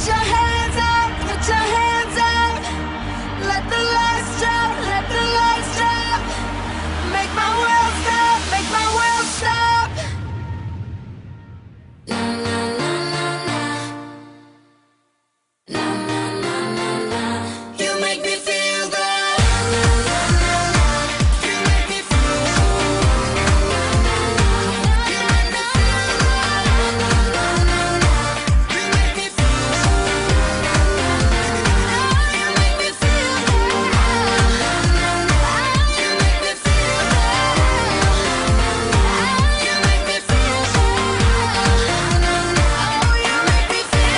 Put your hands up, put your hands up. Let the lights drop, let the lights drop. Make my world stop, make my world stop. Na na na na na. Na na na na na. You make me feel good. Na na na na na. You make me feel good. Na na na na. You make me feel good. Na na na na. You make me feel good. You make me feel good. You make me feel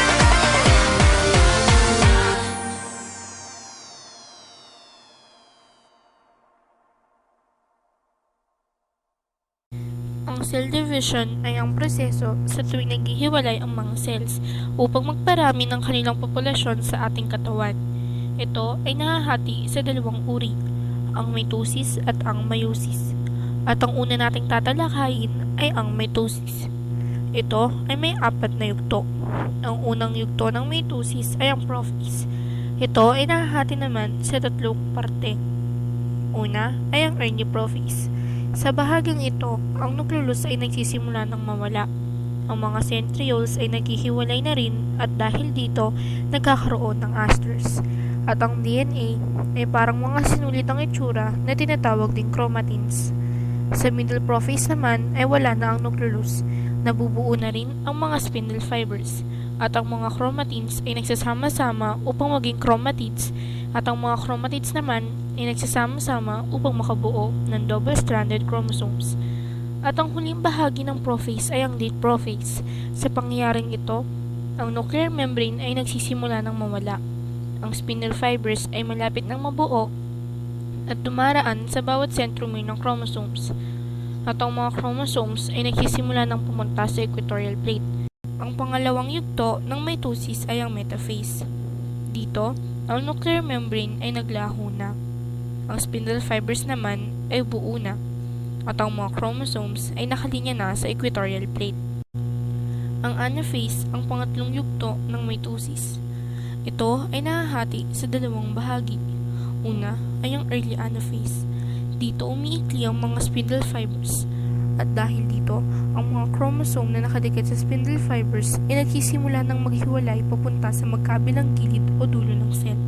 Ang cell division ay ang proseso sa tuwing naghihiwalay ang mga cells upang magparami ng kanilang populasyon sa ating katawan. Ito ay nahahati sa dalawang uri, ang mitosis at ang meiosis. At ang una nating tatalakayin ay ang mitosis. Ito ay may 4 na yugto. Ang unang yugto ng mitosis ay ang prophase. Ito ay nahahati naman sa 3 parte. Una ay ang early prophase. Sa bahagyang ito, ang nucleolus ay nagsisimula ng mawala. Ang mga centrioles ay naghihiwalay na rin at dahil dito, nagkakaroon ng asters. At ang DNA ay parang mga sinulitang itsura na tinatawag ding chromatins. Sa middle prophase naman ay wala na ang nucleolus. Nabubuo na rin ang mga spindle fibers at ang mga chromatins ay nagsasama-sama upang maging chromatids at ang mga chromatids naman ay nagsasama-sama upang makabuo ng double-stranded chromosomes. At ang huling bahagi ng prophase ay ang late prophase. Sa pangyayaring ito, ang nuclear membrane ay nagsisimula ng mawala. Ang spindle fibers ay malapit ng mabuo at dumaraan sa bawat centromere ng chromosomes. At ang mga chromosomes ay nagsisimula ng pumunta sa equatorial plate. Ang pangalawang yugto ng mitosis ay ang metaphase. Dito, ang nuclear membrane ay naglaho na. Ang spindle fibers naman ay buo na. At ang mga chromosomes ay nakalinya na sa equatorial plate. Ang anaphase ang pangatlong yugto ng mitosis. Ito ay nahahati sa 2 bahagi. Una ay ang early anaphase. Dito umiikli ang mga spindle fibers. At dahil dito, ang mga chromosome na nakadikit sa spindle fibers ay nagsisimula ng maghiwalay papunta sa magkabilang gilid o dulo ng cell.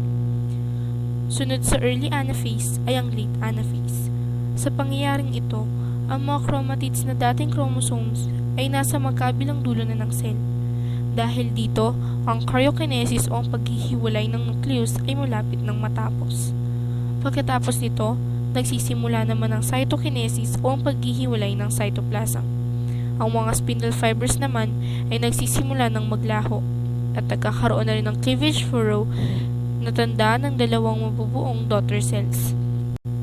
Sunod sa early anaphase ay ang late anaphase. Sa pangyayaring ito, ang mga chromatids na dating chromosomes ay nasa magkabilang dulo na ng cell. Dahil dito, ang karyokinesis o ang paghihiwalay ng nucleus ay malapit ng matapos. Pagkatapos nito, nagsisimula naman ang cytokinesis o ang paghihiwalay ng cytoplasm. Ang mga spindle fibers naman ay nagsisimula ng maglaho at nagkakaroon na rin ng cleavage furrow na tanda ng 2 mabubuong daughter cells.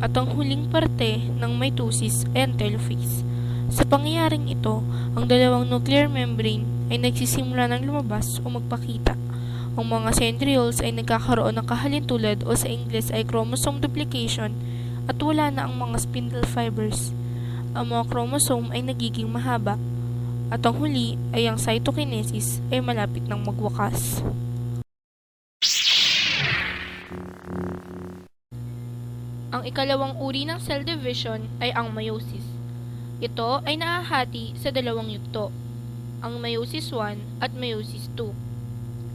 At ang huling parte ng mitosis ay ang telophase. Sa pangyayaring ito, ang 2 nuclear membrane ay nagsisimula ng lumabas o magpakita. Ang mga centrioles ay nagkakaroon ng kahalintulad o sa Ingles ay chromosome duplication at wala na ang mga spindle fibers. Ang mga chromosome ay nagiging mahaba at ang huli ay ang cytokinesis ay malapit ng magwakas. Ang ikalawang uri ng cell division ay ang meiosis. Ito ay nahahati sa 2 yugto, ang meiosis 1 at meiosis 2.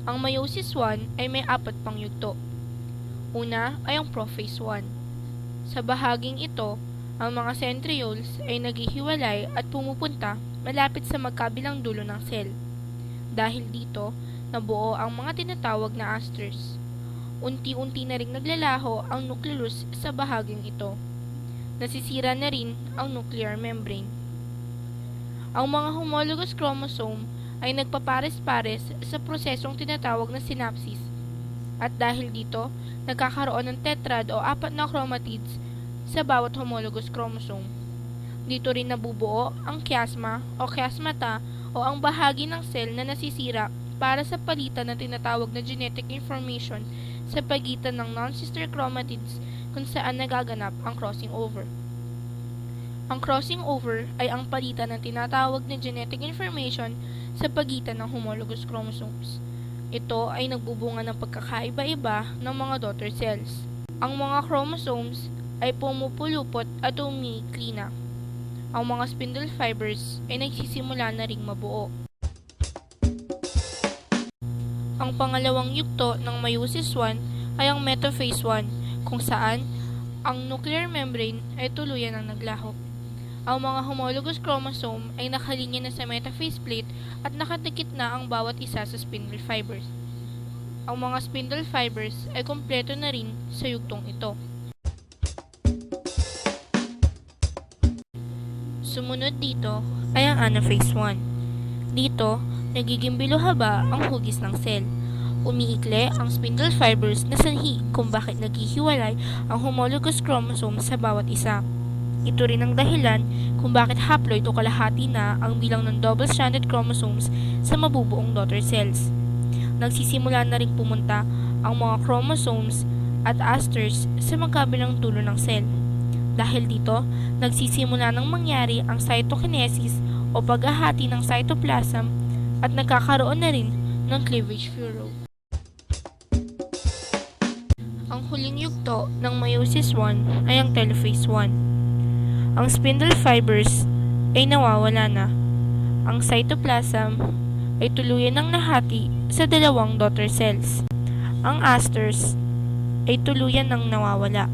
Ang meiosis 1 ay may 4 pang yugto. Una ay ang prophase 1. Sa bahaging ito, ang mga centrioles ay naghihiwalay at pumupunta malapit sa magkabilang dulo ng cell. Dahil dito, nabuo ang mga tinatawag na asters. Unti-unti na ring naglalaho ang nucleus sa bahaging ito. Nasisira na rin ang nuclear membrane. Ang mga homologous chromosome ay nagpapares-pares sa prosesong tinatawag na synapsis. At dahil dito, nagkakaroon ng tetrad o 4 na chromatids sa bawat homologous chromosome. Dito rin nabubuo ang chiasma o chiasmata o ang bahagi ng cell na nasisira para sa palitan ng tinatawag na genetic information sa pagitan ng non-sister chromatids kung saan nagaganap ang crossing over. Ang crossing over ay ang palitan ng tinatawag na genetic information sa pagitan ng homologous chromosomes. Ito ay nagbubunga ng pagkakaiba-iba ng mga daughter cells. Ang mga chromosomes ay pumupulupot at umiikli na. Ang mga spindle fibers ay nagsisimula na ring mabuo. Ang pangalawang yugto ng meiosis 1 ay ang metaphase 1, kung saan ang nuclear membrane ay tuluyan ng naglaho. Ang mga homologous chromosome ay nakalinya na sa metaphase plate at nakadikit na ang bawat isa sa spindle fibers. Ang mga spindle fibers ay kumpleto na rin sa yugtong ito. Sumunod dito ay ang anaphase 1. Dito, nagiging biluhaba ang hugis ng cell. Umiikli ang spindle fibers na sanhi kung bakit naghihiwalay ang homologous chromosome sa bawat isa. Ito rin ang dahilan kung bakit haploid o kalahati na ang bilang ng double-stranded chromosomes sa mabubuong daughter cells. Nagsisimula na rin pumunta ang mga chromosomes at asters sa magkabilang dulo ng cell. Dahil dito, nagsisimula nang mangyari ang cytokinesis o paghahati ng cytoplasm at nagkakaroon na rin ng cleavage furrow. Ang huling yugto ng meiosis 1 ay ang telophase 1. Ang spindle fibers ay nawawala na. Ang cytoplasm ay tuluyan ng nahati sa dalawang daughter cells. Ang asters ay tuluyan ng nawawala.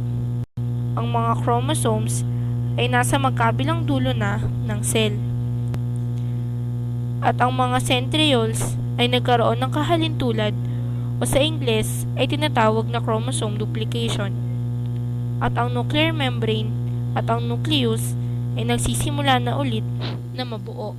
Ang mga chromosomes ay nasa magkabilang dulo na ng cell. At ang mga centrioles ay nagkaroon ng kahalintulad o sa Ingles ay tinatawag na chromosome duplication. At ang nuclear membrane at ang nucleus ay nagsisimula na ulit na mabuo.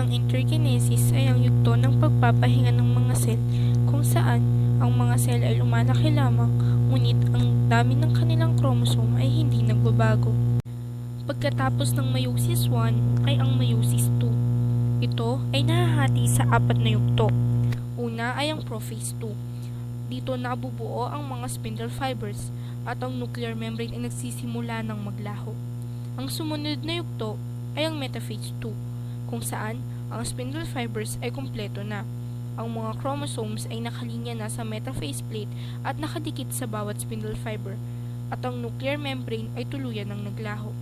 Ang interkinesis ay ang yugto ng pagpapahinga ng mga cell kung saan ang mga cell ay lumalaki lamang ngunit ang dami ng kanilang chromosome ay hindi nagbabago. Pagkatapos ng meiosis 1 ay ang meiosis 2. Ito ay nahahati sa 4 na yugto. Una ay ang prophase 2. Dito nabubuo ang mga spindle fibers at ang nuclear membrane ay nagsisimula ng maglaho. Ang sumunod na yugto ay ang metaphase 2, kung saan ang spindle fibers ay kumpleto na. Ang mga chromosomes ay nakalinya na sa metaphase plate at nakadikit sa bawat spindle fiber, at ang nuclear membrane ay tuluyan ng naglaho.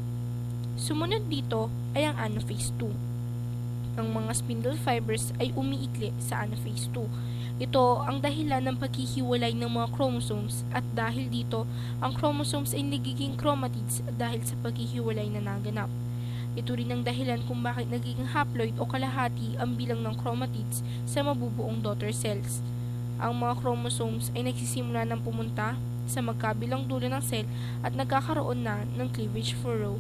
Sumunod dito ay ang anaphase 2. Ang mga spindle fibers ay umiikli sa anaphase 2. Ito ang dahilan ng paghihiwalay ng mga chromosomes at dahil dito, ang chromosomes ay nagiging chromatids dahil sa paghihiwalay na naganap. Ito rin ang dahilan kung bakit nagiging haploid o kalahati ang bilang ng chromatids sa mabubuong daughter cells. Ang mga chromosomes ay nagsisimula ng pumunta sa magkabilang dulo ng cell at nagkakaroon na ng cleavage furrow.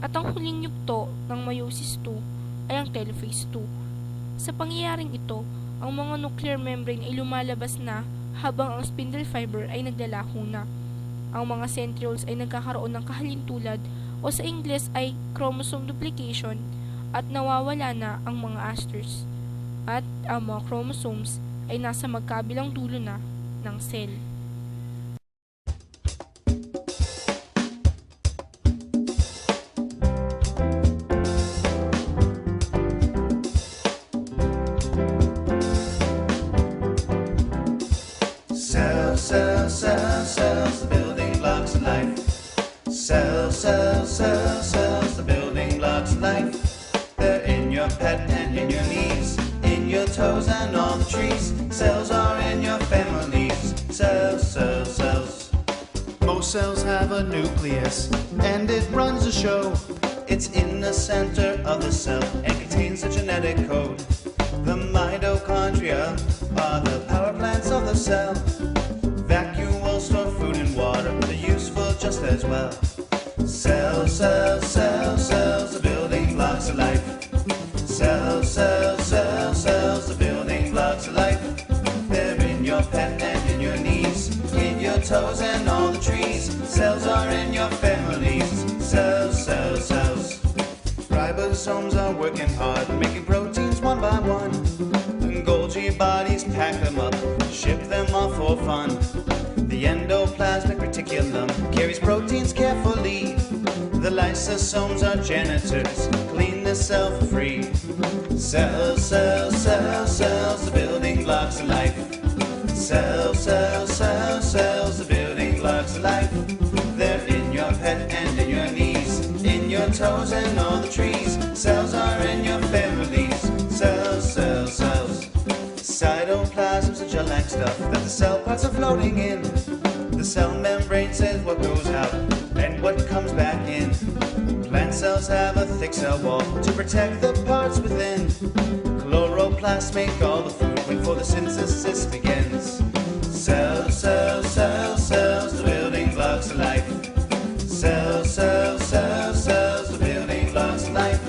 At ang huling yugto ng meiosis 2 ay ang telophase 2. Sa pangyayaring ito, ang mga nuclear membrane ay lumalabas na habang ang spindle fiber ay naglalaho na. Ang mga centrioles ay nagkakaroon ng kahalintulad o sa Ingles ay chromosome duplication at nawawala na ang mga asters. At ang mga chromosomes ay nasa magkabilang dulo na ng cell. Cells, the building blocks of life. Cells, the building blocks of life. They're in your pet and in your knees, in your toes and on the trees. Cells are in your families. Cells. Most cells have a nucleus, and it runs the show. It's in the center of the cell and contains a genetic code. The mitochondria are the power plants of the cell. Vacuoles store food and water, they're useful just as well. Cells, the building blocks of life. Cells, the building blocks of life. They're in your pet and in your knees, in your toes and all the trees. Cells are in your families. Cells. Ribosomes are working hard, making proteins one by one. And Golgi bodies pack them up, ship them off for fun. The endoplasmic reticulum carries proteins carefully. The lysosomes are janitors, clean the sell for free. Cells, cells, cells, cells, the building blocks of life. Cells, cells, cells, cells, the building blocks of life. They're in your pet and in your knees, in your toes and all the trees. Cells are in your families. Cells, cells, cells. Cytoplasm's a gel-like stuff that the cell parts are floating in. The cell membrane says what goes out and what comes back in. Plant cells have a thick cell wall to protect the parts within. Chloroplasts make all the food when photosynthesis begins. Cells, cells, cells, cells, the building blocks of life. Cells, cells, cells, cells, the building blocks of life.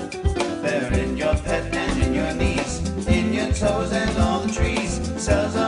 They're in your pet and in your knees, in your toes and all the trees. Cells are